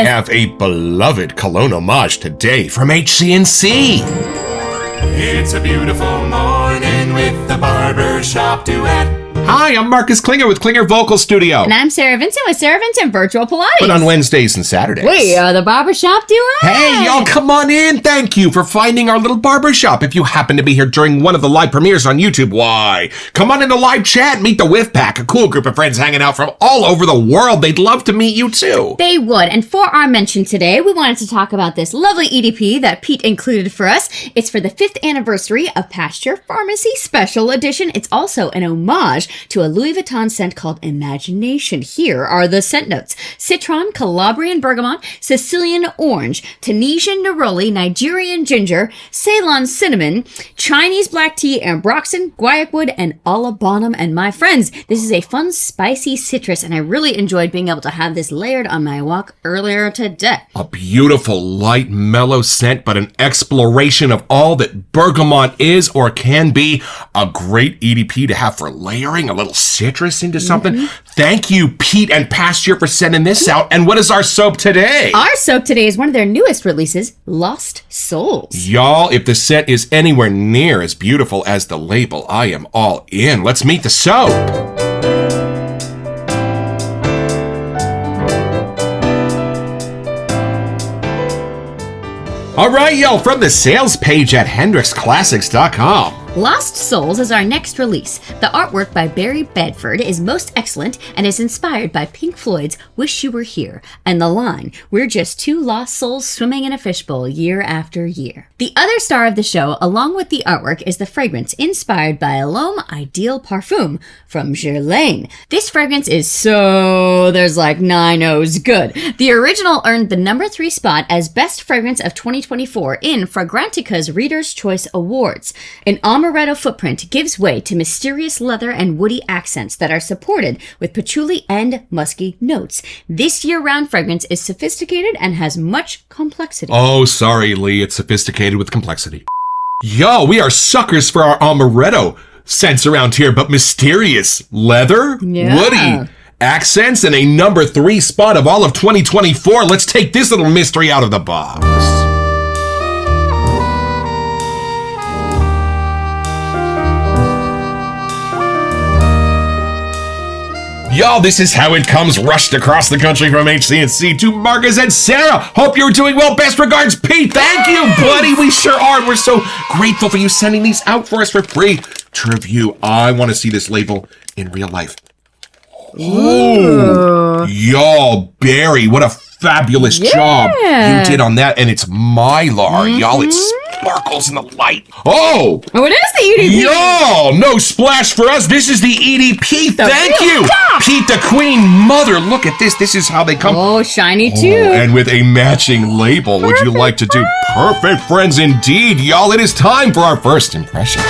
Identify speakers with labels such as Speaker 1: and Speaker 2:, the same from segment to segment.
Speaker 1: have a beloved cologne homage today from HCNC.
Speaker 2: It's a beautiful morning with the Barbershop Duet.
Speaker 1: Hi, I'm Marcus Klinger with Klinger Vocal Studio.
Speaker 3: And I'm Sarah Vincent with Sarah Vincent Virtual Pilates.
Speaker 1: But on Wednesdays and Saturdays.
Speaker 3: We are the Barbershop Duet.
Speaker 1: Hey, y'all, come on in. Thank you for finding our little barbershop. If you happen to be here during one of the live premieres on YouTube, why? Come on in the live chat. Meet the Whiff Pack, a cool group of friends hanging out from all over the world. They'd love to meet you, too.
Speaker 3: They would. And for our mention today, we wanted to talk about this lovely EDP that Pete included for us. It's for the 5th anniversary of Pasture Pharmacy Special Edition. It's also an homage to a Louis Vuitton scent called Imagination. Here are the scent notes. Citron, Calabrian bergamot, Sicilian orange, Tunisian neroli, Nigerian ginger, Ceylon cinnamon, Chinese black tea, ambroxan, guaiac wood, and olibanum. And my friends, this is a fun, spicy citrus, and I really enjoyed being able to have this layered on my walk earlier today.
Speaker 1: A beautiful, light, mellow scent, but an exploration of all that bergamot is or can be. A great EDP to have for layering a little citrus into something. Thank you, Pete and Pasture, for sending this out. And what is our soap today?
Speaker 3: Our soap today is one of their newest releases, Lost Souls.
Speaker 1: Y'all, if the scent is anywhere near as beautiful as the label, I am all in. Let's meet the soap. All right, y'all, from the sales page at HendrixClassics.com.
Speaker 3: Lost Souls is our next release. The artwork by Barry Bedford is most excellent and is inspired by Pink Floyd's Wish You Were Here and the line, "We're just two lost souls swimming in a fishbowl year after year." The other star of the show, along with the artwork, is the fragrance inspired by L'Homme Ideal Parfum from Guerlain. This fragrance is there's like 9 O's good. The original earned the number 3 spot as Best Fragrance of 2024 in Fragrantica's Reader's Choice Awards. An amaretto footprint gives way to mysterious leather and woody accents that are supported with patchouli and musky notes. This year-round fragrance is sophisticated and has much complexity.
Speaker 1: Oh, sorry, Lee. It's sophisticated with complexity. Yo, we are suckers for our amaretto scents around here, but mysterious leather, woody accents, and a number 3 spot of all of 2024. Let's take this little mystery out of the box. Y'all, this is how it comes, rushed across the country from HCNC to Marcus and Sarah. Hope you're doing well. Best regards, Pete. Thank you, buddy. We sure are. We're so grateful for you sending these out for us for free to review. I want to see this label in real life. Ooh. Y'all, Barry, what a fabulous job you did on that. And it's Mylar. Y'all, it sparkles in the light. Oh,
Speaker 3: it is the EDP.
Speaker 1: Y'all, no splash for us. This is the EDP. Thank you. Pete the Queen Mother. Look at this. This is how they come.
Speaker 3: Oh, shiny too.
Speaker 1: And with a matching label. Would you like to do perfect friends indeed? Y'all, it is time for our first impression.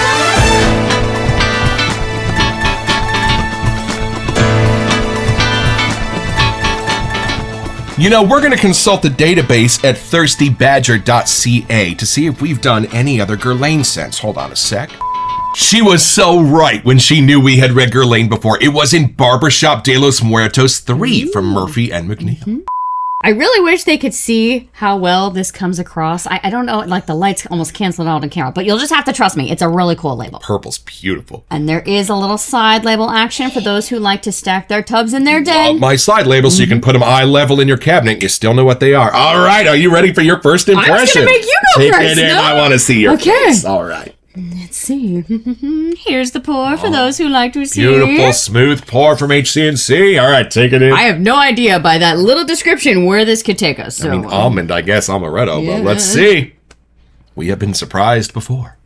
Speaker 1: You know, we're going to consult the database at thirstybadger.ca to see if we've done any other Guerlain scents. Hold on a sec. She was so right when she knew we had read Guerlain before. It was in Barbershop de los Muertos 3 from Murphy and McNeil.
Speaker 3: I really wish they could see how well this comes across. I don't know, like the lights almost cancel it out on camera, but you'll just have to trust me. It's a really cool label.
Speaker 1: Purple's beautiful.
Speaker 3: And there is a little side label action for those who like to stack their tubs in their den.
Speaker 1: My side labels, so you can put them eye level in your cabinet. You still know what they are. All right, are you ready for your first impression?
Speaker 3: I was going to make you go
Speaker 1: Take
Speaker 3: first.
Speaker 1: It in. I want to see your face. All right.
Speaker 3: Let's see. Here's the pour for those who like to see.
Speaker 1: Beautiful, smooth pour from HCNC. All right, take it in.
Speaker 3: I have no idea by that little description where this could take us. So.
Speaker 1: I mean, almond, I guess, amaretto, but let's see. We have been surprised before.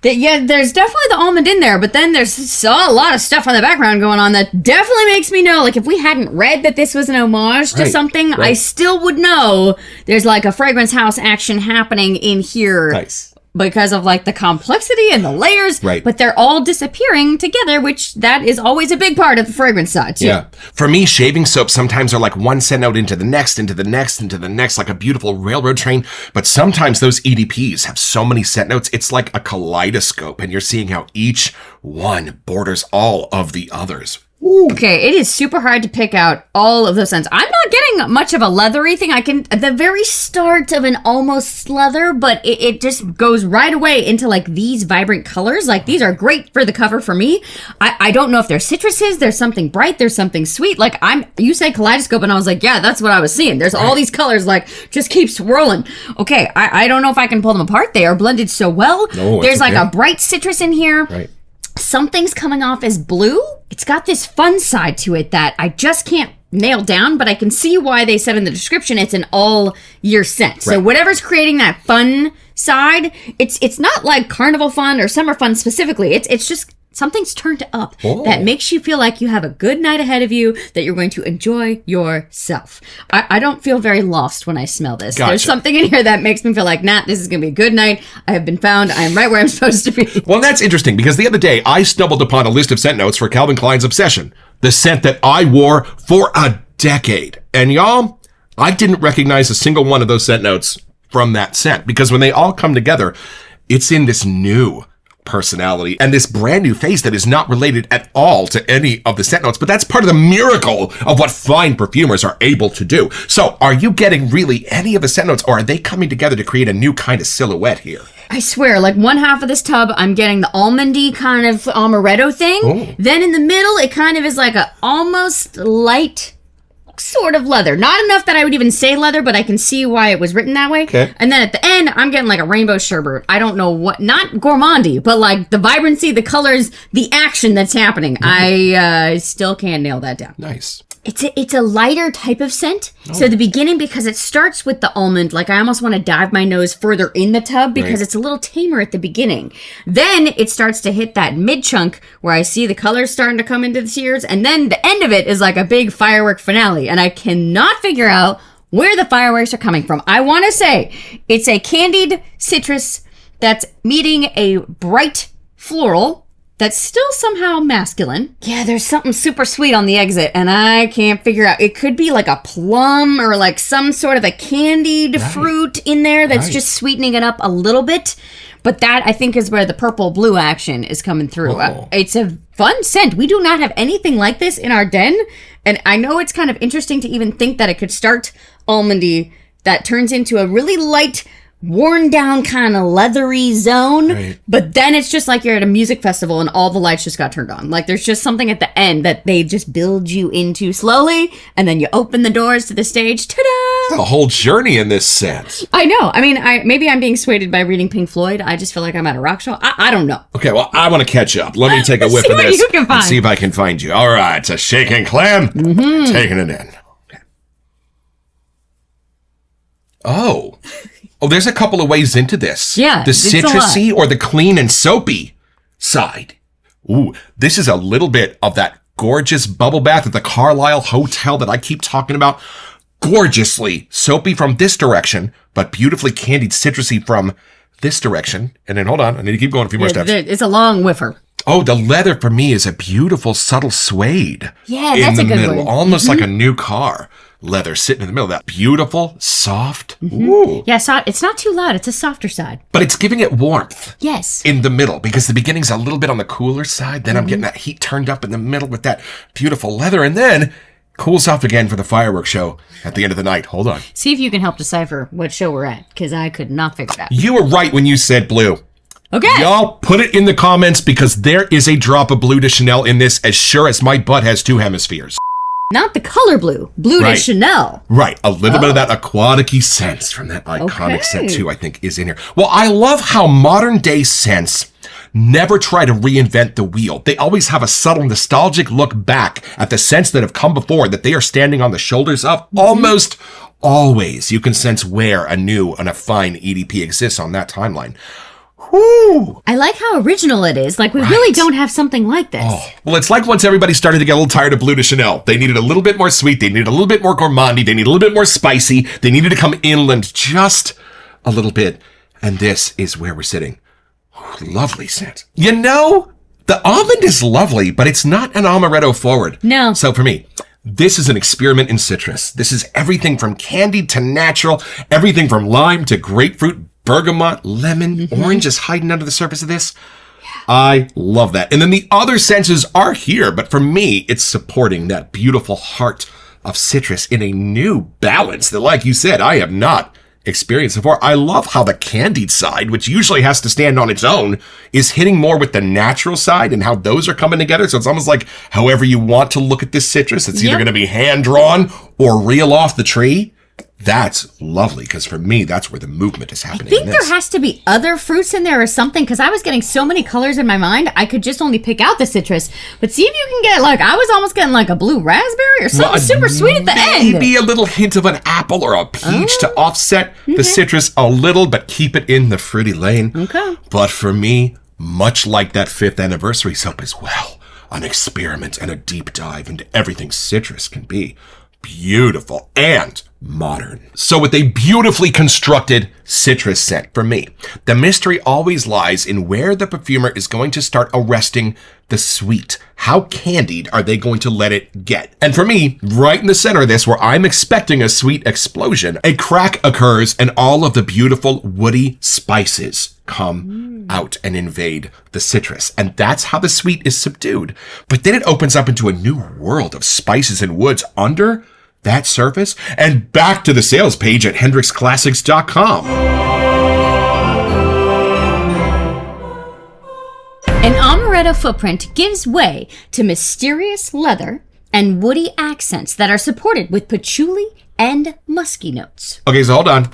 Speaker 3: There's definitely the almond in there, but then there's a lot of stuff on the background going on that definitely makes me know, like, if we hadn't read that this was an homage to something, I still would know there's, like, a fragrance house action happening in here.
Speaker 1: Nice.
Speaker 3: Because of, like, the complexity and the layers.
Speaker 1: Right.
Speaker 3: But they're all disappearing together, which that is always a big part of the fragrance side, too.
Speaker 1: Yeah. For me, shaving soaps sometimes are like one scent note into the next, into the next, into the next, like a beautiful railroad train. But sometimes those EDPs have so many scent notes, it's like a kaleidoscope, and you're seeing how each one borders all of the others.
Speaker 3: Okay, it is super hard to pick out all of those scents. I'm not getting much of a leathery thing. I can, at the very start of an almost leather, but it just goes right away into like these vibrant colors. Like these are great for the cover for me. I don't know if they're citruses, there's something bright, there's something sweet. Like you said kaleidoscope and I was like, yeah, that's what I was seeing. There's all these colors like just keep swirling. Okay, I don't know if I can pull them apart. They are blended so well. There's like a bright citrus in here.
Speaker 1: Right.
Speaker 3: Something's coming off as blue. It's got this fun side to it that I just can't nail down, but I can see why they said in the description it's an all year scent. Right. So whatever's creating that fun side, it's not like carnival fun or summer fun specifically. It's just something's turned up that makes you feel like you have a good night ahead of you, that you're going to enjoy yourself. I don't feel very lost when I smell this. Gotcha. There's something in here that makes me feel like, nah, this is going to be a good night. I have been found. I am right where I'm supposed to be.
Speaker 1: Well, that's interesting because the other day I stumbled upon a list of scent notes for Calvin Klein's Obsession, the scent that I wore for a decade. And y'all, I didn't recognize a single one of those scent notes from that scent because when they all come together, it's in this new personality and this brand new face that is not related at all to any of the scent notes, but that's part of the miracle of what fine perfumers are able to do. So are you getting really any of the scent notes, or are they coming together to create a new kind of silhouette here?
Speaker 3: I swear, like one half of this tub, I'm getting the almondy kind of amaretto thing. Then in the middle, it kind of is like a almost light sort of leather. Not enough that I would even say leather, but I can see why it was written that way. Okay. And then at the end, I'm getting like a rainbow sherbet. I don't know what, not gourmandy, but like the vibrancy, the colors, the action that's happening. I still can't nail that down.
Speaker 1: Nice.
Speaker 3: It's a lighter type of scent. So the beginning, because it starts with the almond, like I almost want to dive my nose further in the tub because it's a little tamer at the beginning. Then it starts to hit that mid chunk where I see the colors starting to come into the tears. And then the end of it is like a big firework finale. And I cannot figure out where the fireworks are coming from. I want to say it's a candied citrus that's meeting a bright floral that's still somehow masculine. Yeah, there's something super sweet on the exit, and I can't figure out. It could be like a plum or like some sort of a candied fruit in there that's just sweetening it up a little bit. But that, I think, is where the purple-blue action is coming through. It's a fun scent. We do not have anything like this in our den, and I know it's kind of interesting to even think that it could start almondy, that turns into a really light, worn down kind of leathery zone, but then it's just like you're at a music festival and all the lights just got turned on. Like there's just something at the end that they just build you into slowly, and then you open the doors to the stage. Ta-da!
Speaker 1: The whole journey in this scent.
Speaker 3: I know. I mean, maybe I'm being swayed by reading Pink Floyd. I just feel like I'm at a rock show. I don't know.
Speaker 1: Okay, well, I want to catch up. Let me take a whiff of this and see if I can find you. All right, it's a shaking clam. Taking it in. Oh, there's a couple of ways into this.
Speaker 3: Yeah,
Speaker 1: the citrusy or the clean and soapy side. Ooh, this is a little bit of that gorgeous bubble bath at the Carlisle Hotel that I keep talking about. Gorgeously soapy from this direction, but beautifully candied citrusy from this direction. And then hold on, I need to keep going a few more steps.
Speaker 3: It's a long whiffer.
Speaker 1: Oh, the leather for me is a beautiful subtle suede.
Speaker 3: Yeah, that's a good
Speaker 1: middle,
Speaker 3: one.
Speaker 1: almost like a new car. Leather sitting in the middle of that. Beautiful, soft. Ooh.
Speaker 3: Yeah, it's not too loud. It's a softer side.
Speaker 1: But it's giving it warmth.
Speaker 3: Yes.
Speaker 1: In the middle, because the beginning's a little bit on the cooler side. Then I'm getting that heat turned up in the middle with that beautiful leather. And then cools off again for the fireworks show at the end of the night. Hold on.
Speaker 3: See if you can help decipher what show we're at, because I could not figure it out.
Speaker 1: You were right when you said blue.
Speaker 3: Okay.
Speaker 1: Y'all put it in the comments because there is a drop of Bleu de Chanel in this as sure as my butt has two hemispheres.
Speaker 3: Not the color blue. Bleu de Chanel.
Speaker 1: Right. A little bit of that aquatic-y sense from that iconic scent too, I think, is in here. Well, I love how modern day scents never try to reinvent the wheel. They always have a subtle nostalgic look back at the scents that have come before that they are standing on the shoulders of. Almost always you can sense where a new and a fine EDP exists on that timeline. Woo.
Speaker 3: I like how original it is. Like, we really don't have something like this.
Speaker 1: Oh. Well, it's like once everybody started to get a little tired of Bleu de Chanel. They needed a little bit more sweet. They needed a little bit more gourmandy. They needed a little bit more spicy. They needed to come inland just a little bit. And this is where we're sitting. Oh, lovely scent. You know, the almond is lovely, but it's not an amaretto forward.
Speaker 3: No.
Speaker 1: So for me, this is an experiment in citrus. This is everything from candied to natural, everything from lime to grapefruit, bergamot, lemon, orange is hiding under the surface of this. Yeah. I love that. And then the other senses are here, but for me, it's supporting that beautiful heart of citrus in a new balance that, like you said, I have not experienced before. I love how the candied side, which usually has to stand on its own, is hitting more with the natural side and how those are coming together. So it's almost like however you want to look at this citrus, it's either going to be hand-drawn or reel off the tree. That's lovely, because for me, that's where the movement is happening.
Speaker 3: I think there has to be other fruits in there or something, because I was getting so many colors in my mind, I could just only pick out the citrus. But see if you can get, like, I was almost getting like a blue raspberry or something super sweet at the end.
Speaker 1: Maybe a little hint of an apple or a peach to offset the citrus a little, but keep it in the fruity lane.
Speaker 3: Okay.
Speaker 1: But for me, much like that 5th anniversary soap as well, an experiment and a deep dive into everything citrus can be. Beautiful and modern. So with a beautifully constructed citrus scent, for me, the mystery always lies in where the perfumer is going to start arresting the sweet. How candied are they going to let it get? And for me, right in the center of this, where I'm expecting a sweet explosion, a crack occurs and all of the beautiful woody spices come out and invade the citrus. And that's how the sweet is subdued. But then it opens up into a new world of spices and woods under that surface, and back to the sales page at hendrixclassics.com.
Speaker 3: An amaretto footprint gives way to mysterious leather and woody accents that are supported with patchouli and musky notes.
Speaker 1: Okay, so hold on.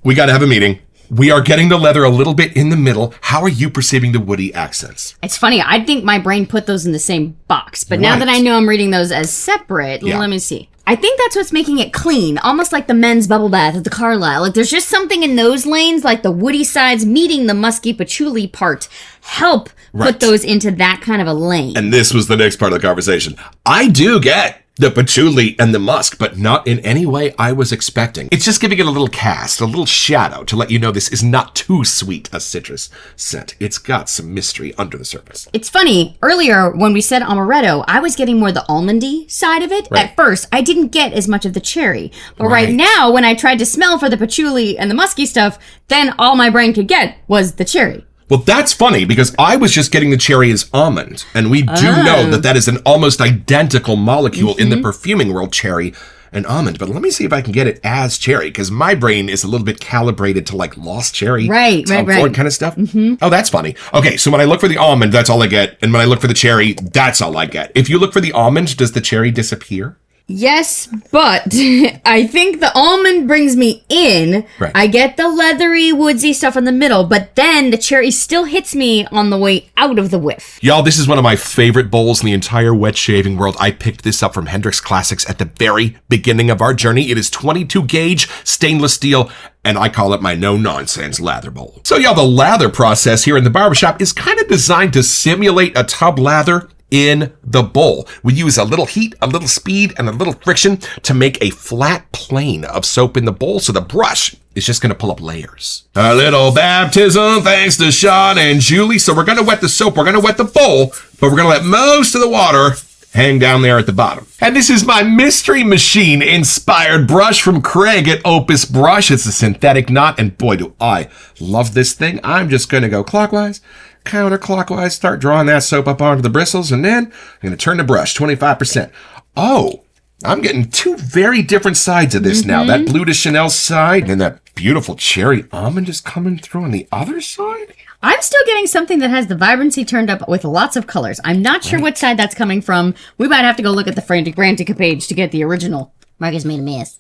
Speaker 1: We got to have a meeting. We are getting the leather a little bit in the middle. How are you perceiving the woody accents?
Speaker 3: It's funny. I think my brain put those in the same box, but now that I know I'm reading those as separate, let me see. I think that's what's making it clean, almost like the men's bubble bath at the Carlisle. Like there's just something in those lanes, like the woody sides meeting the musky patchouli part, help put those into that kind of a lane.
Speaker 1: And this was the next part of the conversation. I do get the patchouli and the musk, but not in any way I was expecting. It's just giving it a little cast, a little shadow to let you know this is not too sweet a citrus scent. It's got some mystery under the surface.
Speaker 3: It's funny, earlier when we said amaretto, I was getting more the almondy side of it. At first, I didn't get as much of the cherry. But right now, when I tried to smell for the patchouli and the musky stuff, then all my brain could get was the cherry.
Speaker 1: Well, that's funny because I was just getting the cherry as almond. And we do know that that is an almost identical molecule in the perfuming world, cherry and almond. But let me see if I can get it as cherry, because my brain is a little bit calibrated to like lost cherry. Tom Ford kind of stuff. Oh, that's funny. Okay, so when I look for the almond, that's all I get. And when I look for the cherry, that's all I get. If you look for the almond, does the cherry disappear?
Speaker 3: Yes, but I think the almond brings me in. I get the leathery, woodsy stuff in the middle, but then the cherry still hits me on the way out of the whiff.
Speaker 1: Y'all, this is one of my favorite bowls in the entire wet shaving world. I picked this up from Hendrix Classics at the very beginning of our journey. It is 22 gauge stainless steel, and I call it my no-nonsense lather bowl. So y'all, the lather process here in the barbershop is kind of designed to simulate a tub lather in the bowl. We use a little heat, a little speed, and a little friction to make a flat plane of soap in the bowl, so the brush is just going to pull up layers. A little baptism thanks to Sean and Julie. So we're going to wet the soap, we're going to wet the bowl, but we're going to let most of the water hang down there at the bottom. And this is my Mystery Machine inspired brush from Craig at Opus Brush. It's a synthetic knot, and boy, do I love this thing. I'm just going to go clockwise, counterclockwise, start drawing that soap up onto the bristles, and then I'm going to turn the brush 25%. Oh, I'm getting two very different sides of this now. That Bleu de Chanel side, and that beautiful cherry almond is coming through on the other side.
Speaker 3: I'm still getting something that has the vibrancy turned up with lots of colors. I'm not sure what side that's coming from. We might have to go look at the Frantic Brantica page to get the original. Marcus made a mess.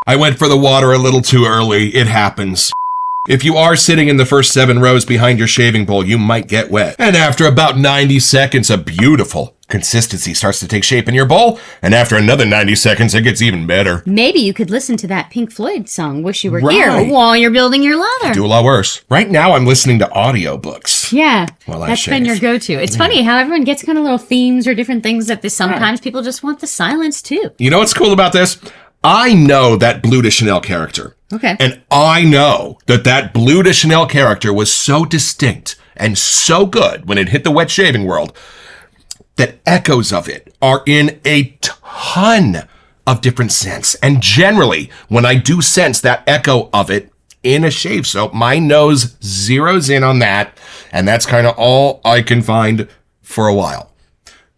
Speaker 1: I went for the water a little too early. It happens. If you are sitting in the first 7 rows behind your shaving bowl, you might get wet. And after about 90 seconds, a beautiful consistency starts to take shape in your bowl. And after another 90 seconds, it gets even better.
Speaker 3: Maybe you could listen to that Pink Floyd song, Wish You Were Here, while you're building your lather.
Speaker 1: Do a lot worse. Right now, I'm listening to audiobooks.
Speaker 3: Yeah, that's been your go-to. It's funny how everyone gets kind of little themes or different things that sometimes people just want the silence too.
Speaker 1: You know what's cool about this? I know that Bleu de Chanel character.
Speaker 3: Okay.
Speaker 1: And I know that Bleu de Chanel character was so distinct and so good when it hit the wet shaving world that echoes of it are in a ton of different scents. And generally, when I do sense that echo of it in a shave. So my nose zeroes in on that, and that's kind of all I can find for a while.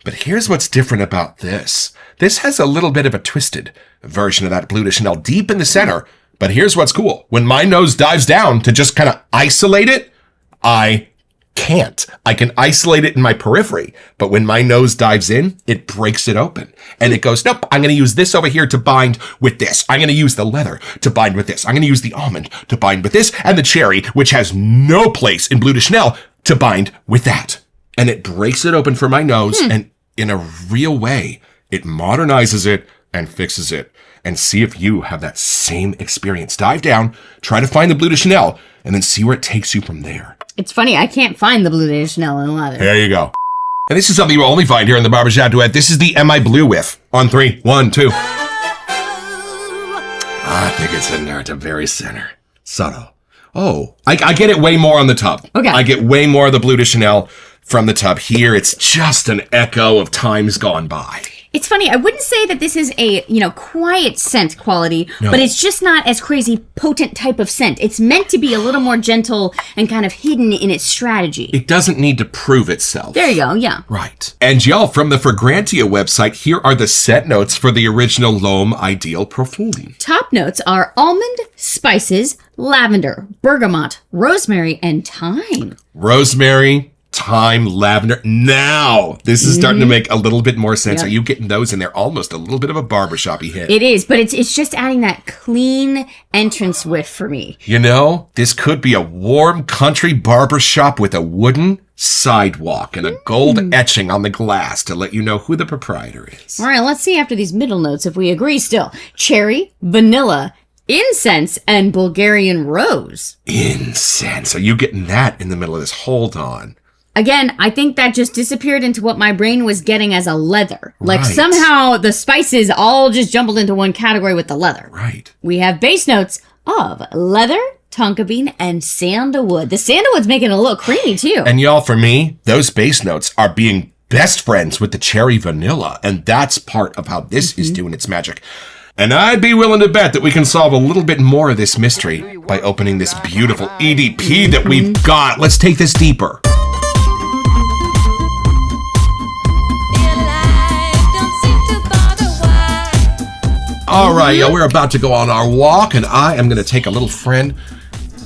Speaker 1: But here's what's different about this. This has a little bit of a twisted version of that Bleu de Chanel deep in the center. But here's what's cool. When my nose dives down to just kind of isolate it, I can't. I can isolate it in my periphery, but when my nose dives in, it breaks it open. And it goes, nope, I'm going to use this over here to bind with this. I'm going to use the leather to bind with this. I'm going to use the almond to bind with this, and the cherry, which has no place in Bleu de Chanel, to bind with that. And it breaks it open for my nose, and in a real way, it modernizes it and fixes it. And see if you have that same experience. Dive down, try to find the Bleu de Chanel, and then see where it takes you from there.
Speaker 3: It's funny, I can't find the Bleu de Chanel in leather.
Speaker 1: There you go. And this is something you will only find here in the Barbershop Duet. This is the Am I Blue Whiff. On 3, 1, 2. I think it's in there at the very center. Subtle. Oh, I get it way more on the tub.
Speaker 3: Okay.
Speaker 1: I get way more of the Bleu de Chanel from the tub. Here, it's just an echo of times gone by.
Speaker 3: It's funny, I wouldn't say that this is a, quiet scent quality,
Speaker 1: No.
Speaker 3: but it's just not as crazy potent type of scent. It's meant to be a little more gentle and kind of hidden in its strategy.
Speaker 1: It doesn't need to prove itself.
Speaker 3: There you go, yeah.
Speaker 1: Right. And y'all, from the Fragrantia website, here are the set notes for the original L'Homme Ideal Profume.
Speaker 3: Top notes are almond, spices, lavender, bergamot, rosemary, and thyme.
Speaker 1: Rosemary, thyme, lavender. Now, this is starting to make a little bit more sense.
Speaker 3: Yep.
Speaker 1: Are you getting those in there? Almost a little bit of a barbershop-y hit.
Speaker 3: It is, but it's just adding that clean entrance whiff for me.
Speaker 1: You know, this could be a warm country barbershop with a wooden sidewalk and a gold etching on the glass to let you know who the proprietor is.
Speaker 3: All right, let's see after these middle notes if we agree still. Cherry, vanilla, incense, and Bulgarian rose.
Speaker 1: Incense. Are you getting that in the middle of this? Hold on.
Speaker 3: Again, I think that just disappeared into what my brain was getting as a leather. Like
Speaker 1: Right.
Speaker 3: somehow the spices all just jumbled into one category with the leather.
Speaker 1: Right.
Speaker 3: We have base notes of leather, tonka bean, and sandalwood. The sandalwood's making it a little creamy too.
Speaker 1: And y'all, for me, those base notes are being best friends with the cherry vanilla. And that's part of how this is doing its magic. And I'd be willing to bet that we can solve a little bit more of this mystery by opening this beautiful EDP that we've got. Let's take this deeper. All right, y'all, we're about to go on our walk, and I am going to take a little friend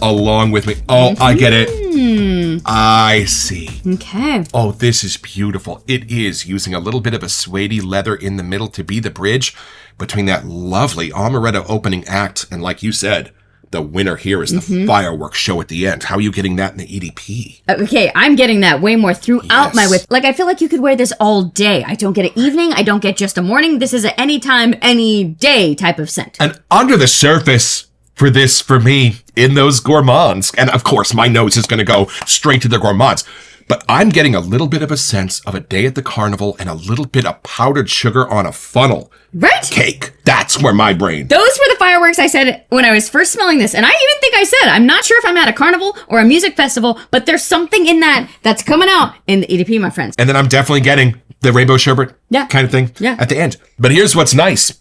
Speaker 1: along with me. Oh, I get it. I see.
Speaker 3: Okay.
Speaker 1: Oh, this is beautiful. It is using a little bit of a suede leather in the middle to be the bridge between that lovely amaretto opening act. And like you said, the winner here is the fireworks show at the end. How are you getting that in the EDP?
Speaker 3: Okay, I'm getting that way more throughout my whip. Like, I feel like you could wear this all day. I don't get an evening. I don't get just a morning. This is an anytime, any day type of scent.
Speaker 1: And under the surface for this, for me, in those gourmands, and of course, my nose is going to go straight to the gourmands, but I'm getting a little bit of a sense of a day at the carnival and a little bit of powdered sugar on a funnel.
Speaker 3: Right?
Speaker 1: Cake. That's where my brain.
Speaker 3: Those were the fireworks I said when I was first smelling this. And I even think I said, I'm not sure if I'm at a carnival or a music festival, but there's something in that that's coming out in the EDP, my friends.
Speaker 1: And then I'm definitely getting the rainbow sherbet kind of thing at the end. But here's what's nice.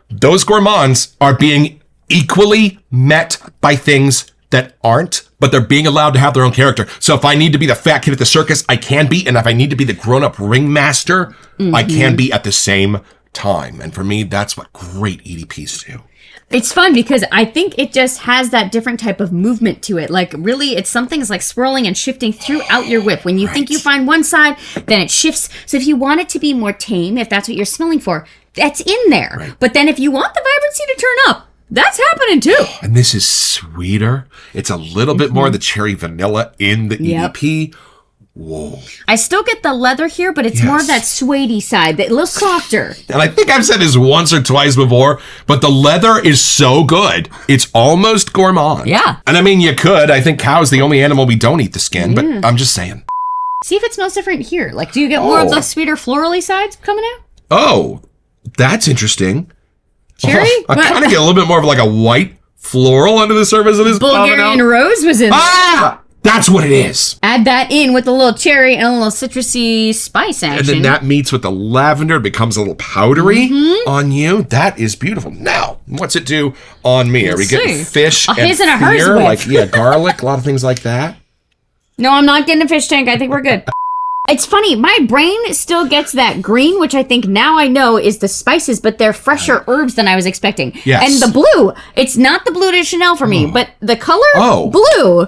Speaker 1: Those gourmands are being equally met by things that aren't, but they're being allowed to have their own character. So if I need to be the fat kid at the circus, I can be. And if I need to be the grown-up ringmaster, I can be at the same time. And for me, that's what great EDPs do.
Speaker 3: It's fun because I think it just has that different type of movement to it. Like, really, it's something that's like swirling and shifting throughout your whip. When you think you find one side, then it shifts. So if you want it to be more tame, if that's what you're smelling for, that's in there.
Speaker 1: Right.
Speaker 3: But then if you want the vibrancy to turn up, that's happening too.
Speaker 1: And this is sweeter. It's a little bit more of the cherry vanilla in the EDP. Whoa.
Speaker 3: I still get the leather here, but it's more of that suede side, that a little softer.
Speaker 1: And I think I've said this once or twice before, but the leather is so good. It's almost gourmand.
Speaker 3: Yeah.
Speaker 1: And I mean, you could. I think cow's the only animal we don't eat the skin, but I'm just saying.
Speaker 3: See if it smells different here. Like, do you get more of the sweeter florally sides coming out?
Speaker 1: Oh, that's interesting.
Speaker 3: Cherry?
Speaker 1: I kind of get a little bit more of like a white floral under the surface of this.
Speaker 3: Bulgarian rose was in there.
Speaker 1: Ah! That's what it is.
Speaker 3: Add that in with a little cherry and a little citrusy spice action.
Speaker 1: And then that meets with the lavender. It becomes a little powdery on you. That is beautiful. Now, what's it do on me? Are we getting fish and
Speaker 3: his and a hers
Speaker 1: fear?
Speaker 3: whiff.
Speaker 1: Like, garlic, a lot of things like that.
Speaker 3: No, I'm not getting a fish tank. I think we're good. It's funny, my brain still gets that green, which I think now I know is the spices, but they're fresher herbs than I was expecting.
Speaker 1: Yes.
Speaker 3: And the blue, it's not the bleu de Chanel for me, but the color blue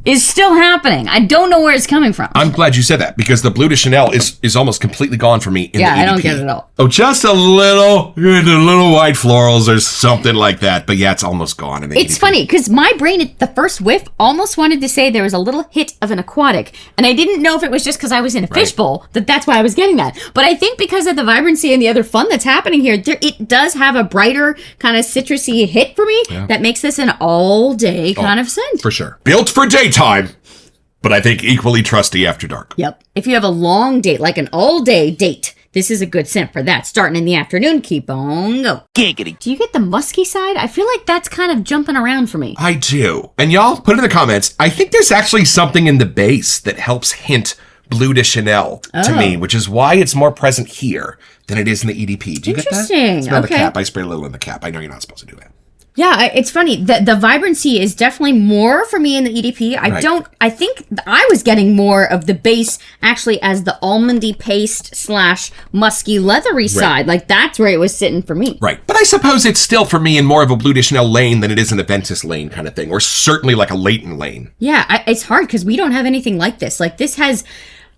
Speaker 3: is still happening. I don't know where it's coming from.
Speaker 1: I'm glad you said that because the bleu de Chanel is almost completely gone for me in the EDP.
Speaker 3: I don't get it at all.
Speaker 1: Oh, just a little white florals or something like that. But yeah, it's almost gone in the
Speaker 3: It's
Speaker 1: EDP.
Speaker 3: funny because my brain, the first whiff, almost wanted to say there was a little hit of an aquatic. And I didn't know if it was just because I was in a fishbowl that's why I was getting that. But I think because of the vibrancy and the other fun that's happening here, it does have a brighter kind of citrusy hit for me that makes this an all-day kind of scent.
Speaker 1: For sure. Built for daytime, but I think equally trusty after dark.
Speaker 3: Yep. If you have a long date, like an all-day date, this is a good scent for that. Starting in the afternoon, keep on go.
Speaker 4: Giggity.
Speaker 3: Do you get the musky side? I feel like that's kind of jumping around for me.
Speaker 1: I do. And y'all, put in the comments, I think there's actually something in the base that helps hint bleu de Chanel to me, which is why it's more present here than it is in the EDP. Do you get that?
Speaker 3: Interesting.
Speaker 1: Smell the
Speaker 3: Okay.
Speaker 1: cap. I sprayed a little in the cap. I know you're not supposed to do that.
Speaker 3: Yeah, it's funny. The vibrancy is definitely more for me in the EDP. I think I was getting more of the base actually as the almondy paste / musky leathery side. Like that's where it was sitting for me.
Speaker 1: Right. But I suppose it's still for me in more of a bleu de Chanel lane than it is an Aventus lane kind of thing, or certainly like a Leighton lane.
Speaker 3: Yeah, it's hard because we don't have anything like this. Like this has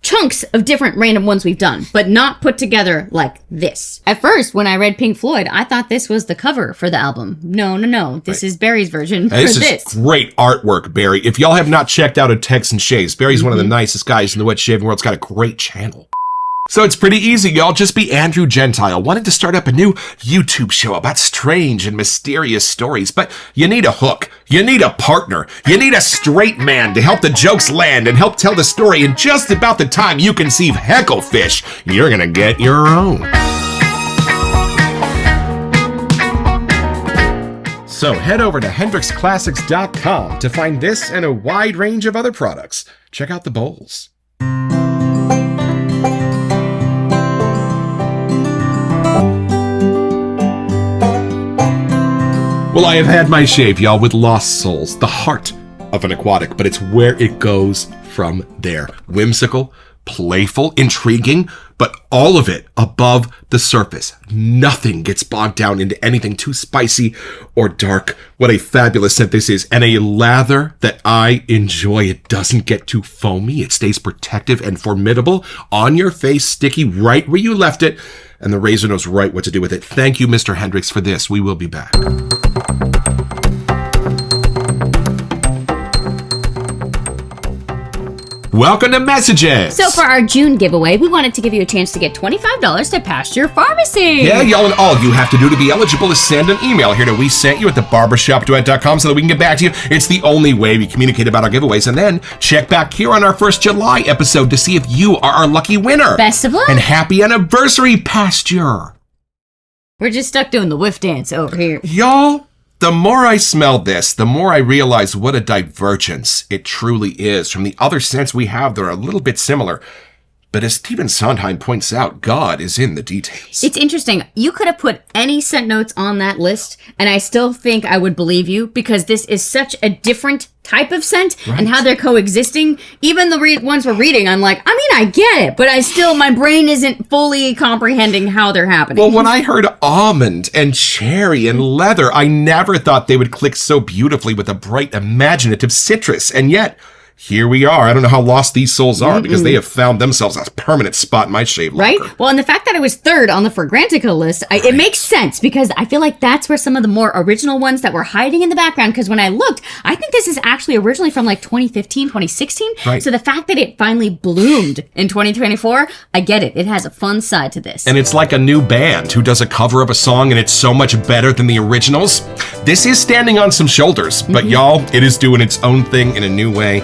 Speaker 3: chunks of different random ones we've done, but not put together like this. At first, when I read Pink Floyd, I thought this was the cover for the album. No. This is Barry's version for
Speaker 1: This is great artwork, Barry. If y'all have not checked out a Texan Shaves, Barry's one of the nicest guys in the wet shaving world. It's got a great channel. So it's pretty easy, y'all. Just be Andrew Gentile. Wanted to start up a new YouTube show about strange and mysterious stories, but you need a hook. You need a partner. You need a straight man to help the jokes land and help tell the story. And just about the time you conceive Hecklefish, you're gonna get your own. So head over to HendrixClassics.com to find this and a wide range of other products. Check out the bowls. Well, I have had my shave, y'all, with Lost Souls, the heart of an aquatic, but it's where it goes from there. Whimsical, playful, intriguing, but all of it above the surface. Nothing gets bogged down into anything too spicy or dark. What a fabulous scent this is, and a lather that I enjoy. It doesn't get too foamy. It stays protective and formidable on your face, sticky right where you left it, and the razor knows right what to do with it. Thank you, Mr. Hendrix, for this. We will be back. Welcome to Messages.
Speaker 3: So for our June giveaway, we wanted to give you a chance to get $25 to Pasture Pharmacy.
Speaker 1: Yeah, y'all, and all you have to do to be eligible is send an email here to WeSentYou at thebarbershopduet.com so that we can get back to you. It's the only way we communicate about our giveaways. And then check back here on our 1st July episode to see if you are our lucky winner.
Speaker 3: Best of luck.
Speaker 1: And happy anniversary, Pasture.
Speaker 3: We're just stuck doing the whiff dance over here.
Speaker 1: Y'all, the more I smell this, the more I realize what a divergence it truly is from the other scents we have that are a little bit similar. But as Stephen Sondheim points out, God is in the details.
Speaker 3: It's interesting. You could have put any scent notes on that list, and I still think I would believe you because this is such a different type of scent and how they're coexisting. Even the ones we're reading, I'm like, I mean, I get it, but my brain isn't fully comprehending how they're happening.
Speaker 1: Well, when I heard almond and cherry and leather, I never thought they would click so beautifully with a bright, imaginative citrus. And yet, here we are. I don't know how lost these souls are because they have found themselves a permanent spot in my shave
Speaker 3: Right?
Speaker 1: locker.
Speaker 3: Well, and the fact that it was 3rd on the Fragrantica list, it makes sense because I feel like that's where some of the more original ones that were hiding in the background, because when I looked, I think this is actually originally from like 2015, 2016.
Speaker 1: Right.
Speaker 3: So the fact that it finally bloomed in 2024, I get it. It has a fun side to this.
Speaker 1: And it's like a new band who does a cover of a song and it's so much better than the originals. This is standing on some shoulders, but y'all, it is doing its own thing in a new way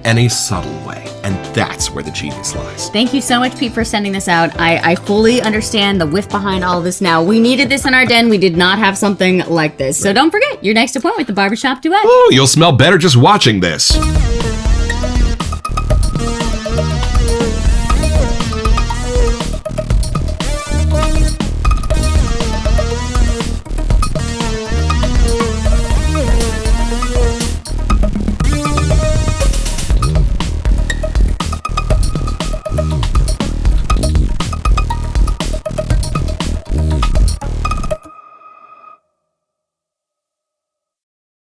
Speaker 1: and a subtle way. And that's where the genius lies.
Speaker 3: Thank you so much, Pete, for sending this out. I fully understand the whiff behind all of this now. We needed this in our den. We did not have something like this. So don't forget, your next appointment with the Barbershop Duet.
Speaker 1: Oh, you'll smell better just watching this.